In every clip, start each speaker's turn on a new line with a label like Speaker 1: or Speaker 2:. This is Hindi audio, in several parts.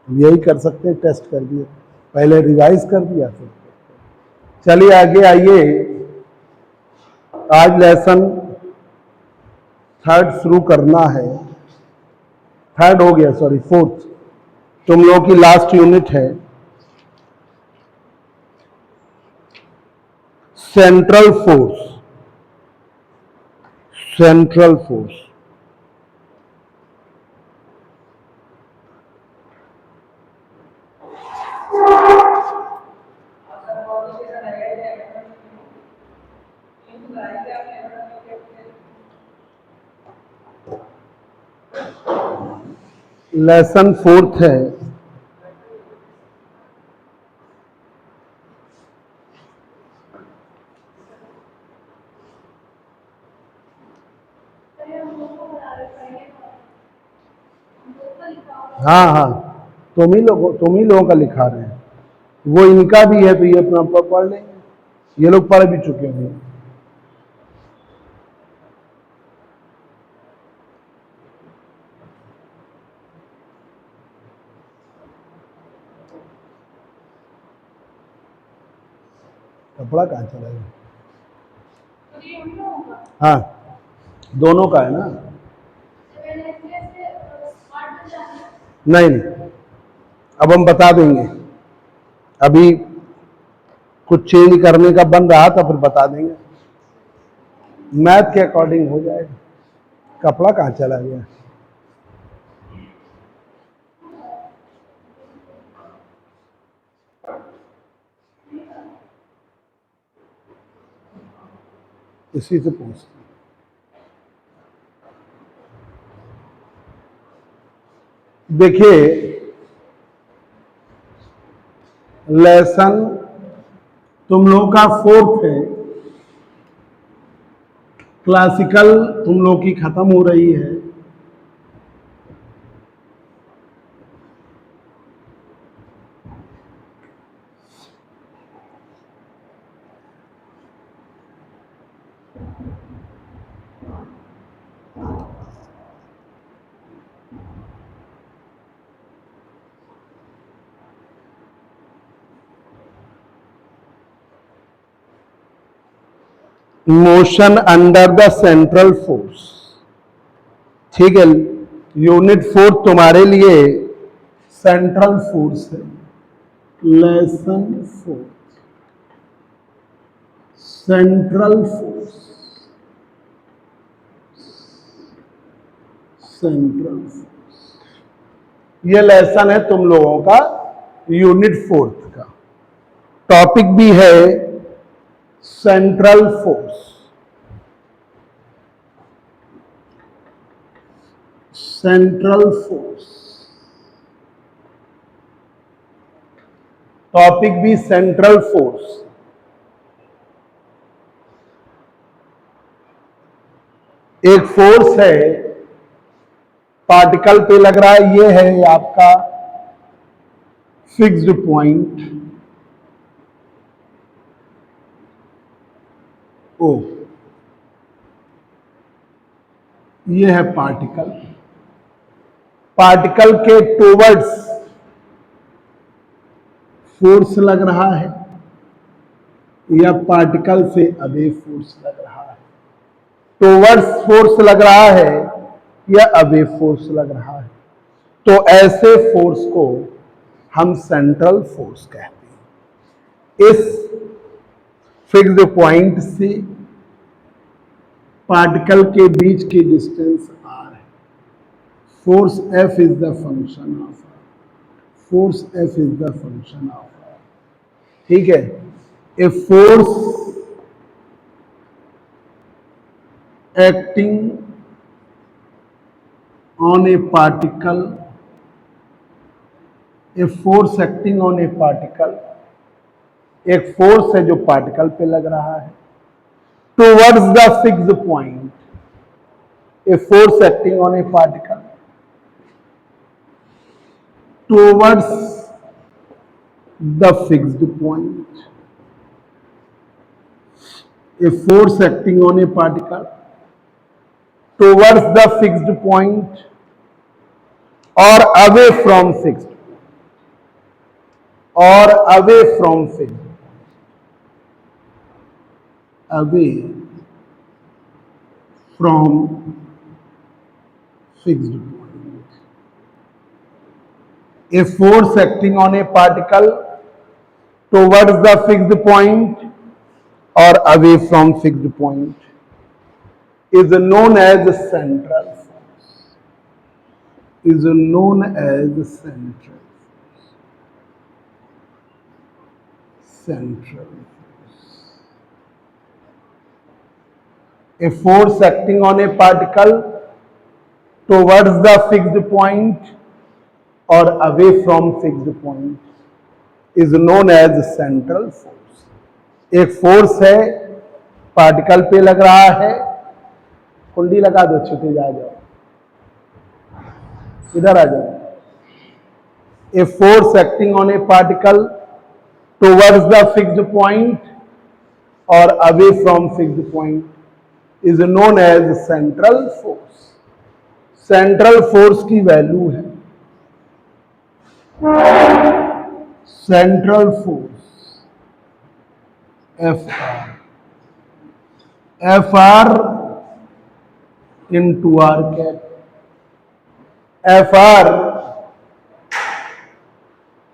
Speaker 1: यही कर सकते हैं, टेस्ट कर दिए, पहले रिवाइज कर दिया फिर। चलिए आगे आइए, आज लेसन थर्ड शुरू करना है। थर्ड हो गया, सॉरी फोर्थ, तुम लोगों की लास्ट यूनिट है central force. Central force, lesson fourth है हाँ हाँ, तुम ही लोगों का लिखा रहे हैं, वो इनका भी है तो ये अपना पढ़ लेंगे, ये लोग पढ़ भी चुके हैं। कपड़ा कहाँ चला गया? हाँ, दोनों का है ना। नहीं नहीं, अब हम बता देंगे, अभी कुछ चेंज करने का बन रहा था, फिर बता देंगे, मैथ के अकॉर्डिंग हो जाएगा। कपड़ा कहाँ चला गया? इसी से पूछते। देखिए, लेसन तुम लोगों का फोर्थ है, क्लासिकल तुम लोग की खत्म हो रही है। Motion under the central force, ठीक है। यूनिट 4 तुम्हारे लिए सेंट्रल फोर्स है, lesson force, central force, central force, ये लेसन है तुम लोगों का यूनिट 4 का। टॉपिक भी है central force, central force, topic भी सेंट्रल फोर्स। एक फोर्स है, पार्टिकल पे लग रहा है, ये है आपका फिक्स्ड पॉइंट ओ, ये है पार्टिकल, पार्टिकल के टूवर्ड्स फोर्स लग रहा है या पार्टिकल से अवे फोर्स लग रहा है, टूवर्ड्स फोर्स लग रहा है या अवे फोर्स लग रहा है, तो ऐसे फोर्स को हम सेंट्रल फोर्स कहते हैं। इस फिक्स्ड पॉइंट से पार्टिकल के बीच की डिस्टेंस r है, force F is the function of r, force F is the function of r, ठीक है। ए force acting on a particle, A force acting on a particle, एक फोर्स है जो पार्टिकल पे लग रहा है, towards the fixed point, A force acting on a particle towards the fixed point, A force acting on a particle towards the fixed point और अवे फ्रॉम फिक्स्ड, और away from fixed, away from fixed point, A force acting on a particle towards the fixed point or away from fixed point is known as central force, is known as central force. A force acting on a particle towards the fixed point or away from fixed point is known as central force. एक फोर्स है, पार्टिकल पे लग रहा है, कुंडी लगा दो, छुटे जा जाओ, इधर आ जाओ. A force acting on a particle towards the fixed point और away from fixed point is known as central force. Central force की वैल्यू है central force F R into R cap. F R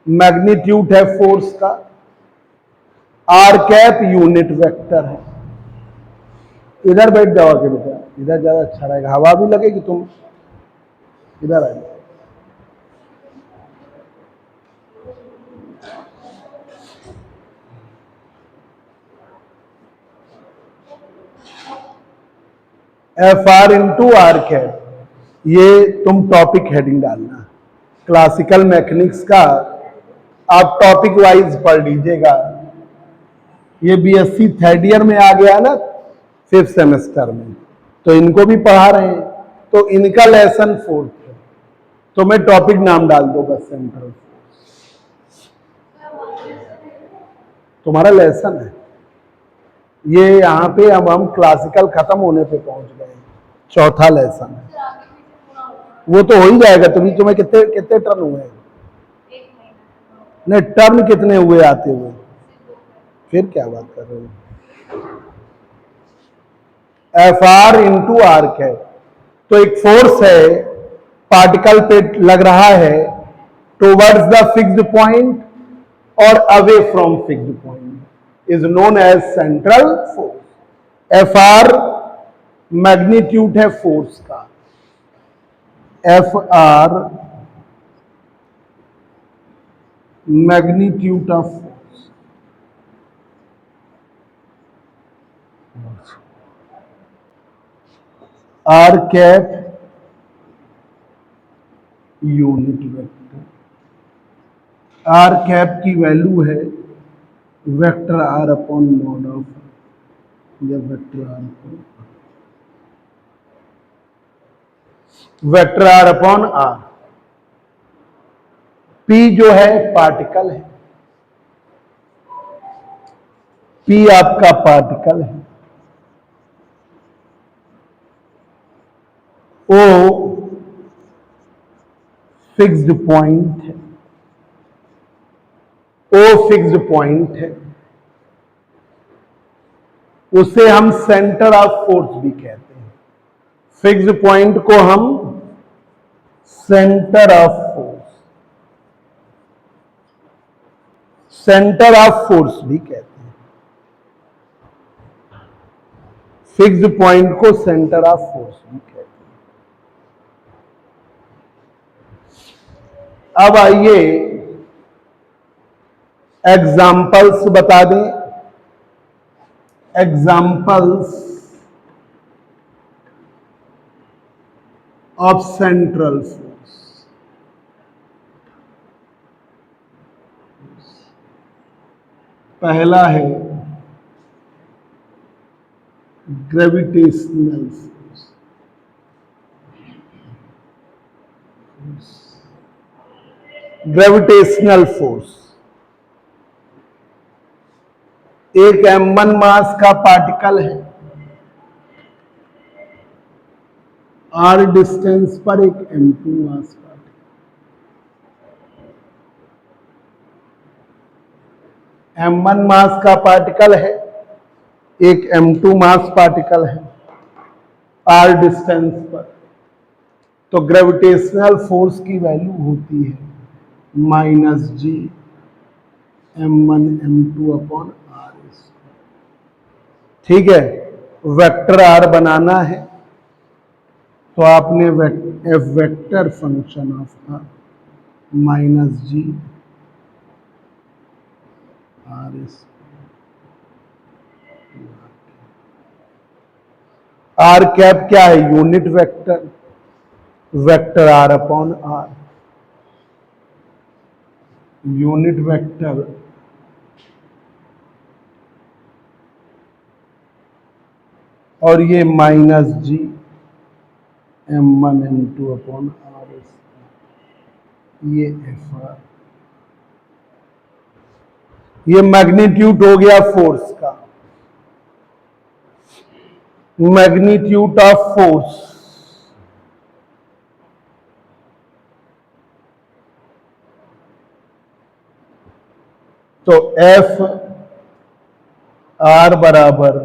Speaker 1: magnitude है फोर्स का, आर कैप यूनिट वेक्टर है. इधर बैठ जाओ के बेटा, इधर ज्यादा अच्छा रहेगा, हवा भी लगेगी, तुम इधर आ जाओ. F R into R cap, ये तुम टॉपिक हेडिंग डालना. क्लासिकल मैकेनिक्स का आप टॉपिक वाइज पढ़ लीजिएगा. ये बीएससी थर्ड ईयर में आ गया ना, फिफ्थ सेमेस्टर में, तो इनको भी पढ़ा रहे हैं, तो इनका लेसन फोर्थ है, तो मैं टॉपिक नाम डाल दो बस, सेंट्रल फोर्स. तुम्हारा लेसन है ये. यहां पे अब हम क्लासिकल खत्म होने पे पहुंच गए, चौथा लेसन है. वो तो हो ही जाएगा. तुम्हें कितने कितने टर्न हुए हैं? नहीं, टर्न कितने हुए आते हुए? फिर क्या बात कर रहे हो? F R into R cap. तो एक फोर्स है, पार्टिकल पे लग रहा है, टुवर्ड्स द फिक्स्ड पॉइंट और away from fixed point is known as central force. F R magnitude है फोर्स का, F R magnitude of force, R cap unit vector. R cap की वैल्यू है vector R upon mod of, या vector R upon vector R upon R. P जो है पार्टिकल है, पी आपका पार्टिकल है, ओ फिक्स्ड पॉइंट है, ओ फिक्स्ड पॉइंट है, उसे हम सेंटर ऑफ फोर्स भी कहते हैं. फिक्स्ड पॉइंट को हम centre of force, centre of force भी कहते हैं. फिक्स्ड पॉइंट को सेंटर ऑफ फोर्स भी कहते हैं. अब आइए एग्जाम्पल्स बता दें. Examples of central force. पहला है ग्रेविटेशनल फोर्स. ग्रेविटेशनल फोर्स एक m1 मास का पार्टिकल है, r डिस्टेंस पर एक m2 मास पार्टिकल. m1 मास का पार्टिकल है, एक m2 मास पार्टिकल है r डिस्टेंस पर, तो ग्रेविटेशनल फोर्स की वैल्यू होती है -g m1 m2 upon r। ठीक है, वेक्टर r बनाना है तो आपने F vector function of -g r cap क्या है, unit vector, vector r upon r, unit vector और ये -g m1 m2 upon r, ये fr, ये मैग्नीट्यूड हो गया फोर्स का, मैग्नीट्यूड ऑफ फोर्स। तो एफ आर बराबर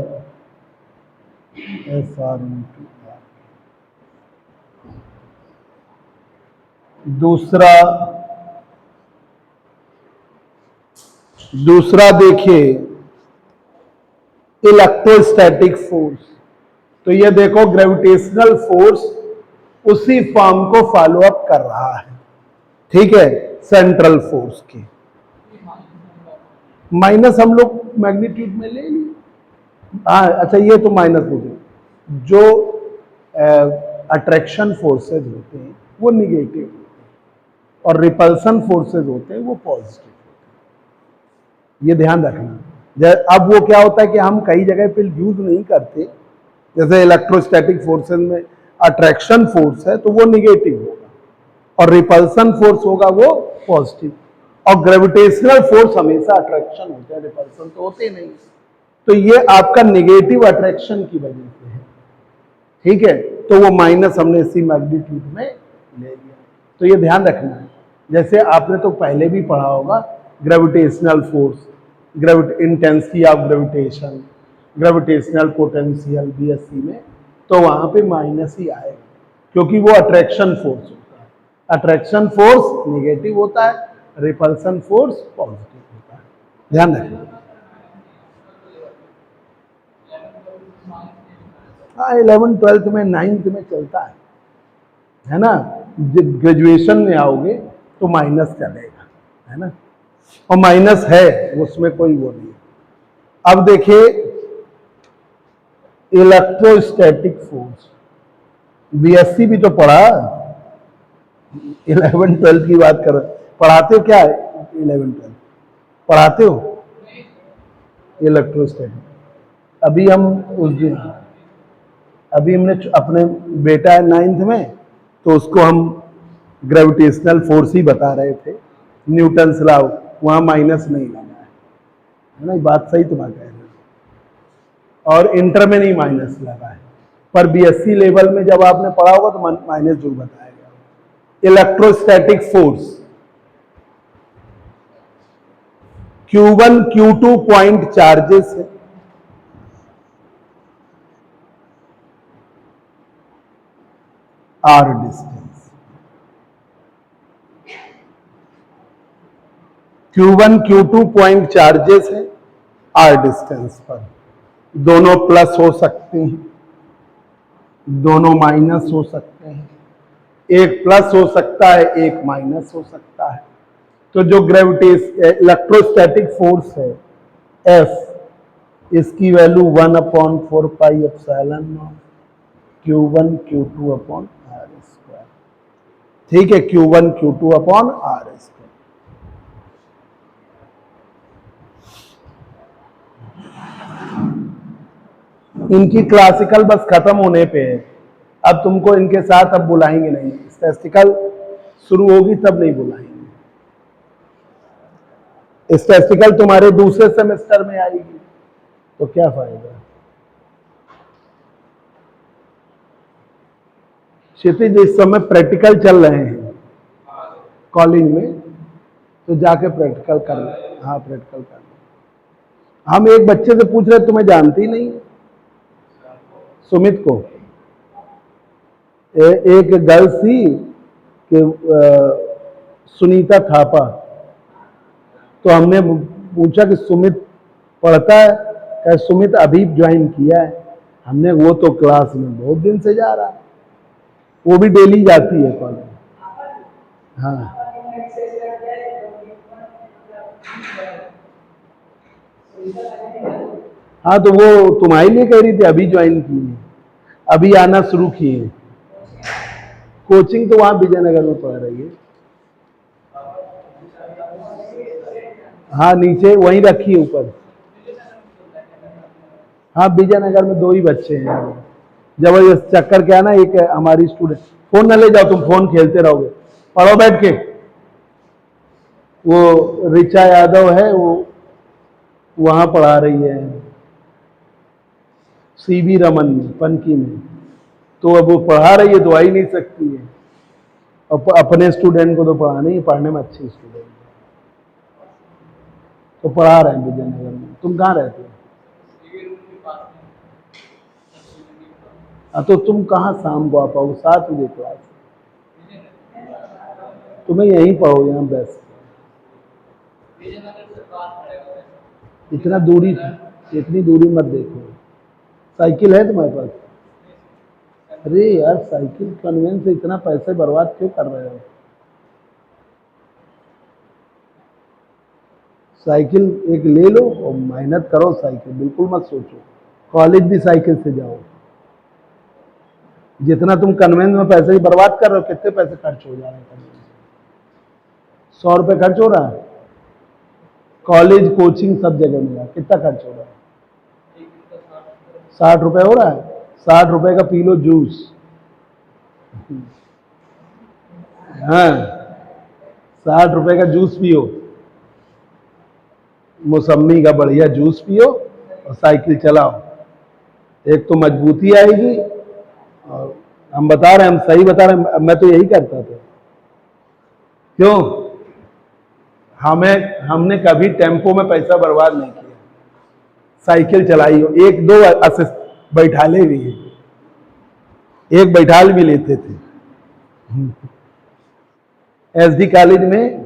Speaker 1: एफ आर इंटू आर। दूसरा देखिए इलेक्ट्रोस्टैटिक फोर्स। तो ये देखो ग्रेविटेशनल फोर्स उसी फॉर्म को फॉलो अप कर रहा है, ठीक है, सेंट्रल फोर्स की। माइनस हम लोग मैग्नीट्यूड में ले लिए, हाँ अच्छा, ये तो माइनस हो गया। जो अट्रैक्शन फोर्सेज होते हैं वो निगेटिव होते हैं और रिपल्सन फोर्सेज होते हैं वो पॉजिटिव होते हैं, ये ध्यान रखना। अब वो क्या होता है कि हम कई जगह पे यूज नहीं करते, जैसे इलेक्ट्रोस्टैटिक फोर्सेज में अट्रैक्शन फोर्स है तो वो निगेटिव होगा और रिपल्सन फोर्स होगा वो पॉजिटिव, और ग्रेविटेशनल फोर्स हमेशा अट्रैक्शन होता है, रिपल्सन तो होते नहीं। तो ये आपका निगेटिव अट्रैक्शन की वजह से है, ठीक है, तो वो माइनस हमने इसी मैग्नीट्यूड में ले लिया। तो ये ध्यान रखना है, जैसे आपने तो पहले भी पढ़ा होगा gravitational force, intensity of gravitation, gravitational potential BSc में, तो वहां पे माइनस ही आएगा क्योंकि वो अट्रैक्शन फोर्स होता है। अट्रैक्शन फोर्स निगेटिव होता है, रिपल्सन फोर्स पॉजिटिव होता है, ध्यान रखना। हाँ 11th 12th में 9th में चलता है ना। जब ग्रेजुएशन में आओगे तो माइनस चलेगा, है ना, और माइनस है उसमें कोई वो नहीं। अब देखिए इलेक्ट्रोस्टैटिक फोर्स, बीएससी भी तो पढ़ा, 11th 12th की बात कर रहे, पढ़ाते हो क्या 11th 12th पढ़ाते हो इलेक्ट्रोस्टैटिक? अभी हम उस दिन, अभी हमने अपने बेटा है 9th में, तो उसको हम ग्रेविटेशनल फोर्स ही बता रहे थे, न्यूटन्स लॉ, वहां माइनस नहीं लगा है ना, बात सही तुम्हारा कह रहे हो, और इंटर में नहीं माइनस लगा है, पर बीएससी लेवल में जब आपने पढ़ा होगा तो माइनस जरूर बताया गया। Electrostatic force Q1 Q2 point charges है, R distance, Q1 Q2 point charges है R डिस्टेंस पर, दोनों प्लस हो सकते हैं, दोनों माइनस हो सकते हैं, एक प्लस हो सकता है एक माइनस हो सकता है। तो जो इलेक्ट्रोस्टैटिक फोर्स है F, इसकी value 1/4πε0 Q1 Q2 upon R square, ठीक है, Q1 Q2 upon R square. इनकी क्लासिकल बस खत्म होने पे है, अब तुमको इनके साथ अब बुलाएंगे नहीं, स्टैटिस्टिकल शुरू होगी तब नहीं बुलाएंगे। स्टैटिस्टिकल तुम्हारे दूसरे सेमेस्टर में आएगी तो क्या फायदा। क्षितिज इस समय प्रैक्टिकल चल रहे हैं कॉलेज में, तो जाके प्रैक्टिकल कर, हाँ प्रैक्टिकल कर। हम एक बच्चे से पूछ रहे तुम्हें जानती नहीं, सुमित को। एक गर्ल्स थी कि सुनीता थापा, तो हमने पूछा कि सुमित पढ़ता है, क्या सुमित अभी ज्वाइन किया है। हमने, वो तो क्लास में बहुत दिन से जा रहा है, वो भी डेली जाती है कॉलेज। हाँ हाँ, तो वो तुम्हारे लिए कह रही थी अभी ज्वाइन की है, अभी आना शुरू किए हैं। कोचिंग तो वहां विजयनगर में पढ़ रही है। हाँ नीचे वहीं रखी है ऊपर। हाँ विजयनगर में 2 ही बच्चे हैं। जबरदस्त चक्कर क्या है ना, एक हमारी स्टूडेंट, फोन न ले जाओ, तुम फोन खेलते रहोगे, पढ़ो बैठ के। वो रिचा यादव है, वो वहां पढ़ा रही है सीवी रमन में, पनकी में। तो अब वो पढ़ा रही है तो आ ही नहीं सकती है। अपने स्टूडेंट को तो पढ़ाना ही, पढ़ने में अच्छी स्टूडेंट, तो पढ़ा रहे हैं विजयनगर में। तुम कहाँ रहते हो? तो तुम कहाँ शाम को आ पाओगे? 7 बजे क्लास, तुम्हें यहीं पढ़ोगे हम बेस्ट। इतना दूरी, इतनी दूरी मत देखो। साइकिल है तुम्हारे पास? अरे यार साइकिल कन्वेंस से इतना पैसे बर्बाद क्यों कर रहे हो? साइकिल एक ले लो और मेहनत करो, साइकिल बिल्कुल मत सोचो। कॉलेज भी साइकिल से जाओ। जितना तुम कन्वेंस में पैसे ही बर्बाद कर रहे हो, कितने पैसे खर्च हो जा रहे हैं कन्वेंस में? 100 रुपये खर्च हो रहा है, कॉलेज कोचिंग सब जगह मिला, कितना खर्च हो रहा है? 60 रुपये हो रहा है। 60 रुपये का पी लो जूस। हाँ 60 रुपये का जूस पियो, मौसम्मी का बढ़िया जूस पियो और साइकिल चलाओ। एक तो मजबूती आएगी, और हम बता रहे हैं, हम सही बता रहे हैं, मैं तो यही करता था। क्यों? हमने कभी टेम्पो में पैसा बर्बाद नहीं किया, साइकिल चलाई हो। 1-2 असिस्ट बैठाले भी, एक बैठाल भी लेते थे। एसडी कॉलेज में,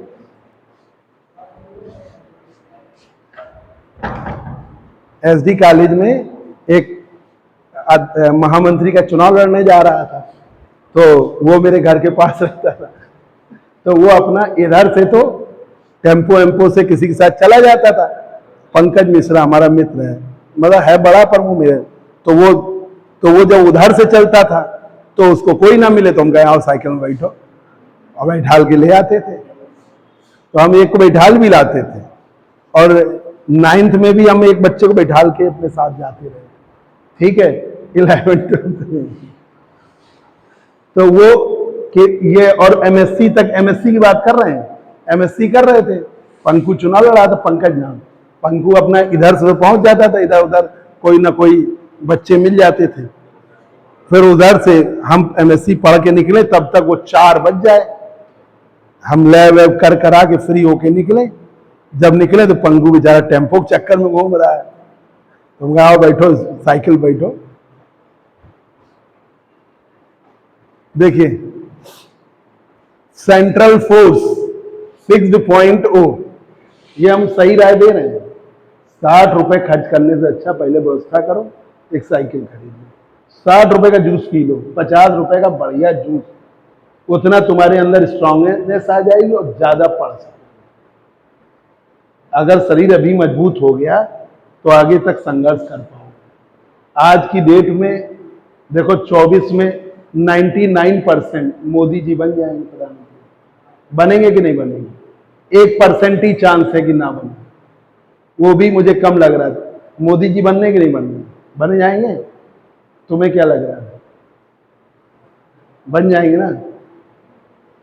Speaker 1: एसडी कॉलेज में एक महामंत्री का चुनाव लड़ने जा रहा था, तो वो मेरे घर के पास रहता था, तो वो अपना इधर से तो टेम्पो एम्पो से किसी के साथ चला जाता था। पंकज मिश्रा हमारा मित्र है, मतलब है बड़ा, पर वो मेरे, तो वो जब उधर से चलता था तो उसको कोई ना मिले तो हम कहे आओ साइकिल में बैठो, और बैठाल के ले आते थे। तो हम एक को बैठाल भी लाते थे, और 9th में भी हम एक बच्चे को बैठाल के अपने साथ जाते रहे। ठीक है, 11th में। तो वो कि ये, और एमएससी तक, एमएससी की बात कर रहे हैं, एमएससी कर रहे थे, पंकु चुनाव लड़ा था, पंकज नाम। पंकु अपना इधर से पहुंच जाता था, इधर उधर कोई ना कोई बच्चे मिल जाते थे। फिर उधर से हम एमएससी पढ़ के निकले, तब तक वो 4 बज जाए, हम लैब वैब कर करा के फ्री होके निकले। जब निकले तो पंकु बेचारा टेम्पो के चक्कर में घूम रहा है। तुम आओ बैठो, साइकिल बैठो। देखिए, central force fixed point O, ये हम सही राय दे रहे हैं। 60 रुपए खर्च करने से अच्छा पहले व्यवस्था करो, एक साइकिल खरीद लो, 60 रुपए का जूस पी लो, 50 रुपए का बढ़िया जूस, उतना तुम्हारे अंदर स्ट्रांगनेस आ जाएगी और ज्यादा पढ़ सकते। अगर शरीर अभी मजबूत हो गया तो आगे तक संघर्ष कर पाओगे। आज की डेट में देखो, 24 में 99% मोदी जी बन जाएंगे प्रधानमंत्री। बनेंगे कि नहीं बनेंगे? 1% ही चांस है कि ना बने, वो भी मुझे कम लग रहा है। मोदी जी बनने कि नहीं बनने? बन जाएंगे? तुम्हें क्या लग रहा है? बन जाएंगे ना?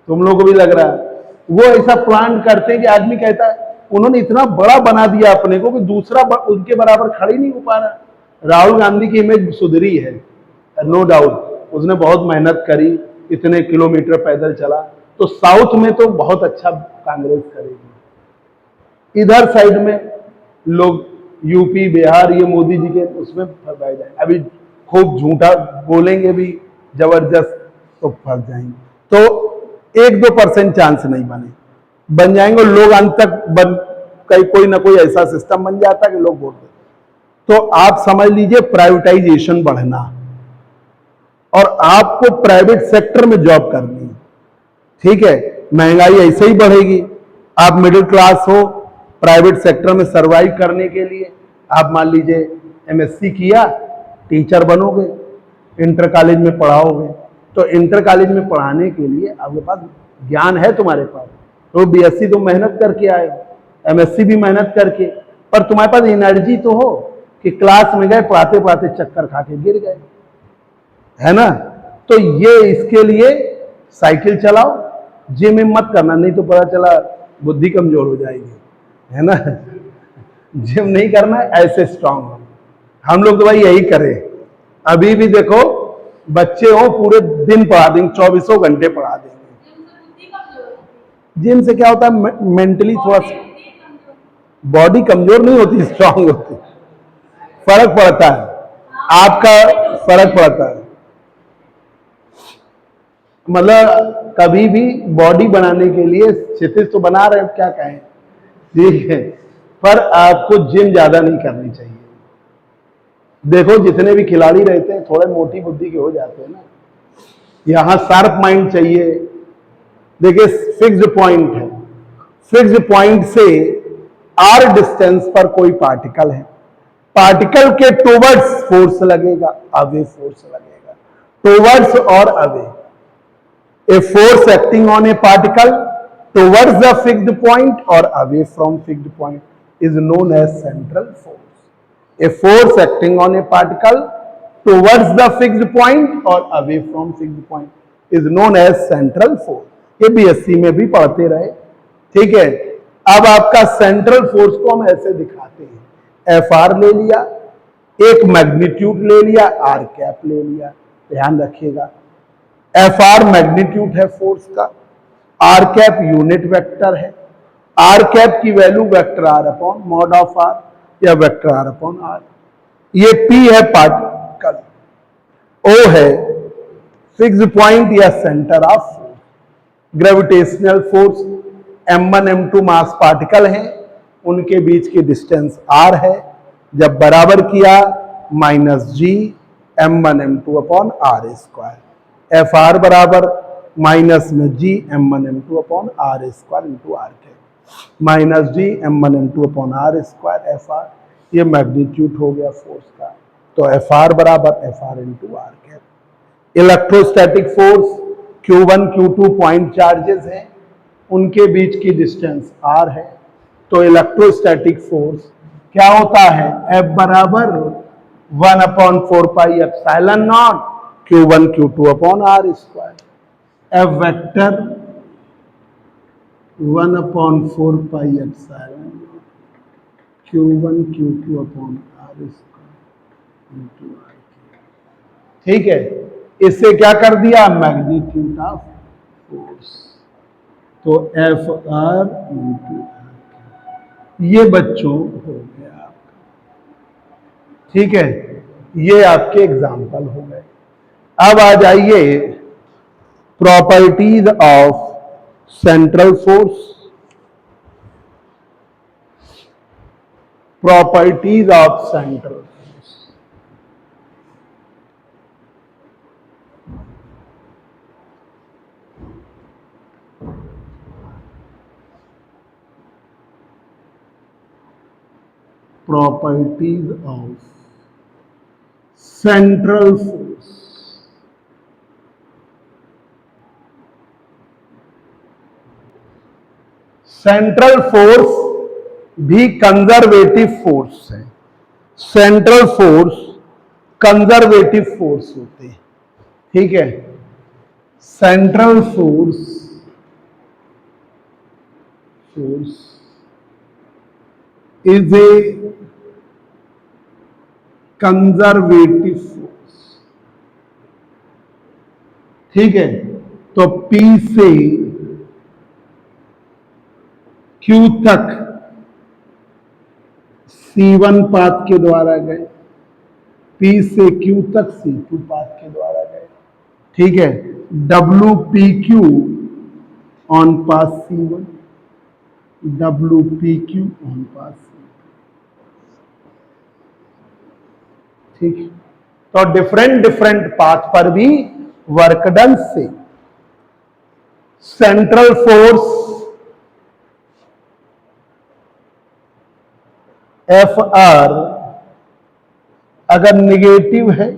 Speaker 1: तुम लोगों को भी लग रहा है? वो ऐसा प्लान करते हैं कि आदमी कहता है उन्होंने इतना बड़ा बना दिया अपने को कि दूसरा उनके बराबर खड़ी नहीं हो पा रहा। राहुल गांधी की इमेज सुधरी है, नो डाउट, उसने बहुत मेहनत करी, इतने किलोमीटर पैदल चला, तो साउथ में तो बहुत अच्छा कांग्रेस करेगी। इधर साइड में लोग यूपी बिहार ये मोदी जी के उसमें फंस जाए, अभी खूब झूठा बोलेंगे भी जबरदस्त तो फंस जाएंगे। तो 1-2% चांस नहीं बन जाएंगे, लोग अंत तक कोई ना कोई ऐसा सिस्टम बन जाता है कि लोग वोट देते। तो आप समझ लीजिए प्राइवेटाइजेशन बढ़ना और आपको प्राइवेट सेक्टर में जॉब करनी है, ठीक है। महंगाई ऐसे ही बढ़ेगी, आप मिडिल क्लास हो, प्राइवेट सेक्टर में सरवाइव करने के लिए आप मान लीजिए एमएससी किया, टीचर बनोगे, इंटर कॉलेज में पढ़ाओगे, तो इंटर कॉलेज में पढ़ाने के लिए आपके पास ज्ञान है तुम्हारे पास, तो बीएससी तुम मेहनत करके आए हो, एमएससी भी मेहनत करके, पर तुम्हारे पास एनर्जी तो हो कि क्लास में गए पढ़ाते पढ़ाते चक्कर खा के गिर गए, है ना। तो ये इसके लिए साइकिल चलाओ, जिम में मत करना, नहीं तो पता चला बुद्धि कमजोर हो जाएगी, है ना। जिम नहीं करना, ऐसे स्ट्रांग हो। हम लोग तो भाई यही करें, अभी भी देखो बच्चे हो पूरे दिन पढ़ा देंगे, 24 घंटे पढ़ा देंगे। जिम से क्या होता है, मेंटली थोड़ा बॉडी कमजोर नहीं होती, स्ट्रांग होती, फर्क पड़ता है, आपका फर्क पड़ता है। मतलब कभी भी बॉडी बनाने के लिए क्षितिज तो बना रहे हो, क्या कहें, ठीक है, पर आपको जिम ज्यादा नहीं करनी चाहिए। देखो जितने भी खिलाड़ी रहते हैं थोड़े मोटी बुद्धि के हो जाते हैं ना, यहां शार्प माइंड चाहिए। देखिए फिक्स्ड पॉइंट है, फिक्स्ड पॉइंट से आर डिस्टेंस पर कोई पार्टिकल है, पार्टिकल के टुवर्ड्स फोर्स लगेगा, अवे फोर्स लगेगा, टुवर्ड्स और away. A force acting on a particle towards the fixed point or away from fixed point is known as central force. A force acting on a particle towards the fixed point or away from fixed point is known as central force. ये बीएससी में भी पढ़ते रहे, ठीक है। अब आपका सेंट्रल फोर्स को हम ऐसे दिखाते हैं, एफ आर ले लिया, एक मैग्नीट्यूड ले लिया, आर कैप ले लिया, ध्यान रखिएगा। एफ आर मैग्नीट्यूड है फोर्स का, आर कैप यूनिट वेक्टर है, आर कैप की value vector R upon mod of R या वेक्टर आर अपॉन आर। ये पी है पार्टिकल, ओ है फिक्स्ड पॉइंट या centre of force, gravitational force m1 m2 mass particle हैं, उनके बीच की डिस्टेंस r है, जब बराबर किया -g m1 m2 upon R square, F R बराबर माइनस में G m1 m2 upon R square into R के, minus G m1 m2 upon R square F R, ये मैग्नीट्यूड हो गया फोर्स का। तो एफ आर बराबर एफ आर इंटू आर के। Electrostatic force Q1 Q2 point charges हैं, उनके बीच की डिस्टेंस r है, तो इलेक्ट्रोस्टैटिक फोर्स क्या होता है, F बराबर 1/4 pi epsilon naught Q1 Q2 upon R square, F vector 1/4 pi epsilon Q1 Q2 upon R square into R, ठीक है। इससे क्या कर दिया, मैग्नीट्यूड ऑफ फोर्स, तो एफ आर इंटू आर, ये बच्चों हो गया आपका, ठीक है। ये आपके एग्जाम्पल हो गए। अब आ जाइए properties of central force, properties of central force. Properties of central force. Central force भी कंजर्वेटिव फोर्स है, सेंट्रल फोर्स कंजर्वेटिव फोर्स होते हैं, ठीक है। Central force is a conservative force, ठीक है। तो P से Q तक C1 पाथ के द्वारा गए, P से Q तक C2 पाथ के द्वारा गए। ठीक है, WPQ on path C1, WPQ on path C2। ठीक है, तो डिफरेंट डिफरेंट पाथ पर भी वर्क डन से सेंट्रल फोर्स FR अगर निगेटिव है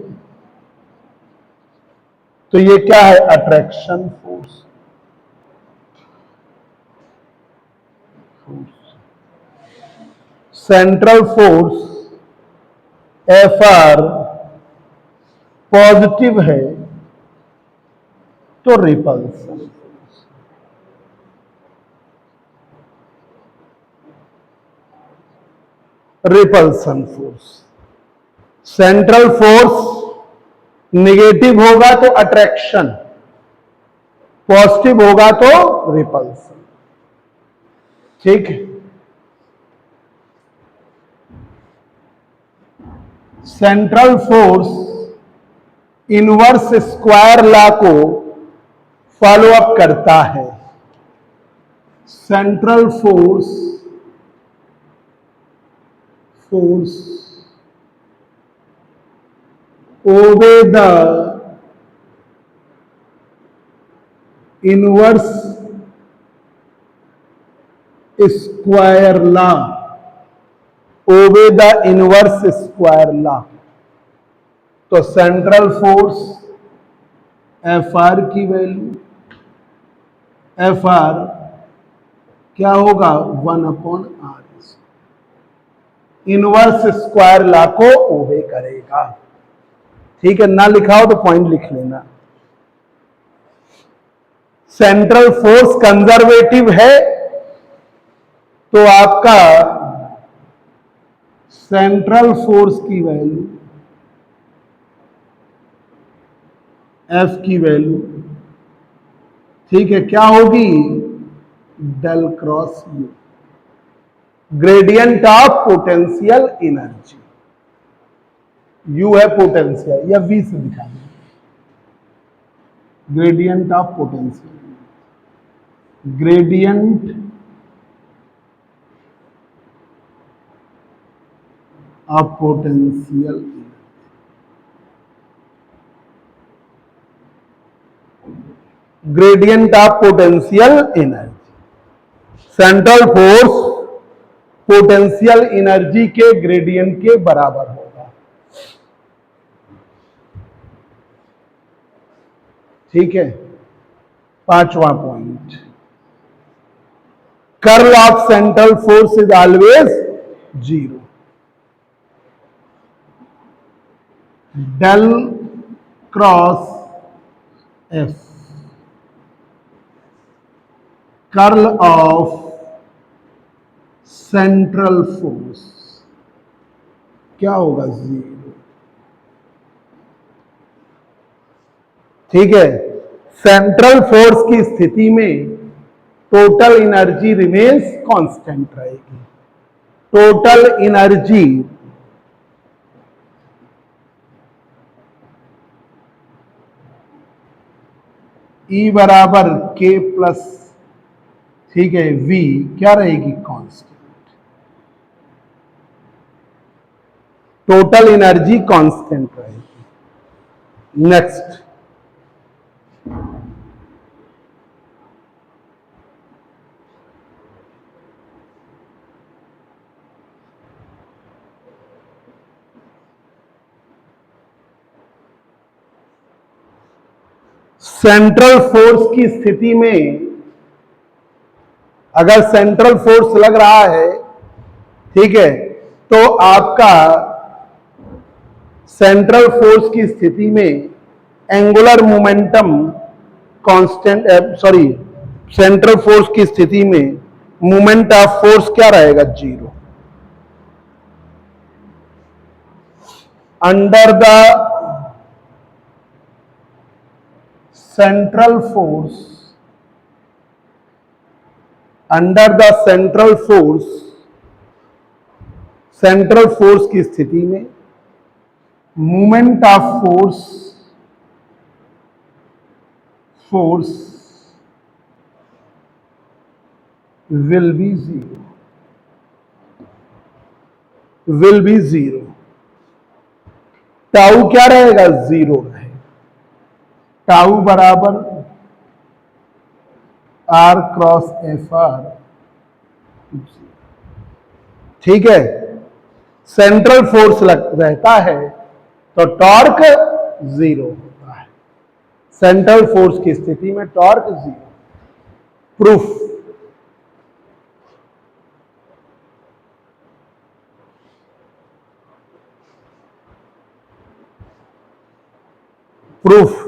Speaker 1: तो ये क्या है, attraction force. Central force FR positive है तो repulsion force. Repulsion force, central force negative होगा तो अट्रैक्शन, पॉजिटिव होगा तो रिपल्सन। ठीक है, central force inverse square law को फॉलो अप करता है। Central force obey the inverse square law, obey the inverse square law. तो सेंट्रल फोर्स FR की वैल्यू, FR क्या होगा, 1/R। इनवर्स स्क्वायर लॉ को ओबे करेगा। ठीक है, ना लिखा हो तो पॉइंट लिख लेना। सेंट्रल फोर्स कंजर्वेटिव है तो आपका सेंट्रल फोर्स की वैल्यू, F की वैल्यू, ठीक है, क्या होगी, del cross U, gradient of potential energy. U है पोटेंशियल, या V से दिखाना, gradient of potential, gradient of potential, gradient of potential energy. Central force potential energy के ग्रेडियंट के बराबर होगा। ठीक है, पांचवा point, curl of central force is always 0। Del cross F, curl of central force क्या होगा, 0। ठीक है, सेंट्रल फोर्स की स्थिति में टोटल एनर्जी रिमेन्स कांस्टेंट रहेगी। टोटल एनर्जी E बराबर K प्लस, ठीक है, V क्या रहेगी, कांस्टेंट। टोटल एनर्जी कांस्टेंट रहेगी। नेक्स्ट, सेंट्रल फोर्स की स्थिति में अगर सेंट्रल फोर्स लग रहा है, ठीक है, तो आपका सेंट्रल फोर्स की स्थिति में angular momentum constant, sorry, central force की स्थिति में मोमेंट ऑफ फोर्स क्या रहेगा, 0। Under the central force, under the central force central force की स्थिति में moment of force will be zero. Tau क्या रहेगा? जीरो रहेगा। टाउ बराबर आर क्रॉस एफ आर। ठीक है, सेंट्रल फोर्स रहता है तो टॉर्क जीरो होता है। सेंट्रल फोर्स की स्थिति में टॉर्क जीरो। प्रूफ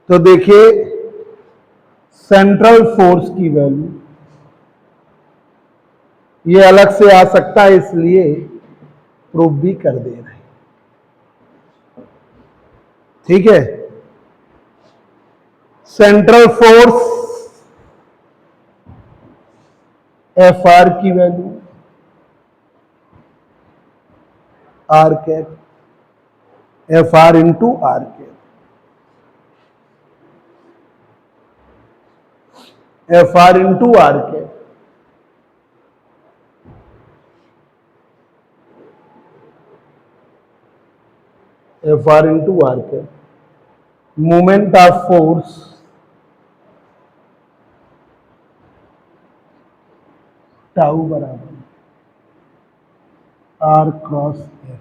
Speaker 1: तो देखिए, सेंट्रल फोर्स की वैल्यू ये अलग से आ सकता है, इसलिए प्रूफ भी कर दे रहे हैं। ठीक है, सेंट्रल फोर्स एफ आर की value R cap, F R into R cap, F R into R cap, F R into R cap. Moment of force tau बराबर R cross F,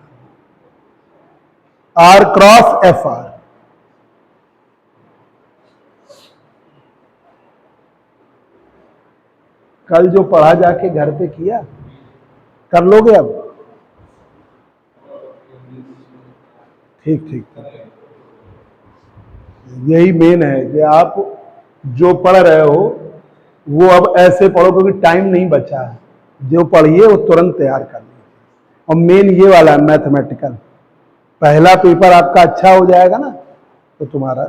Speaker 1: R cross F R. कल जो पढ़ा जाके घर पे किया, कर लोगे अब? ठीक ठीक ठीक। यही मेन है कि आप जो पढ़ रहे हो वो अब ऐसे पढ़ो, क्योंकि टाइम नहीं बचा है। जो पढ़िए वो तुरंत तैयार कर लीजिए। और मेन ये वाला मैथमेटिकल, पहला पेपर आपका अच्छा हो जाएगा ना तो तुम्हारा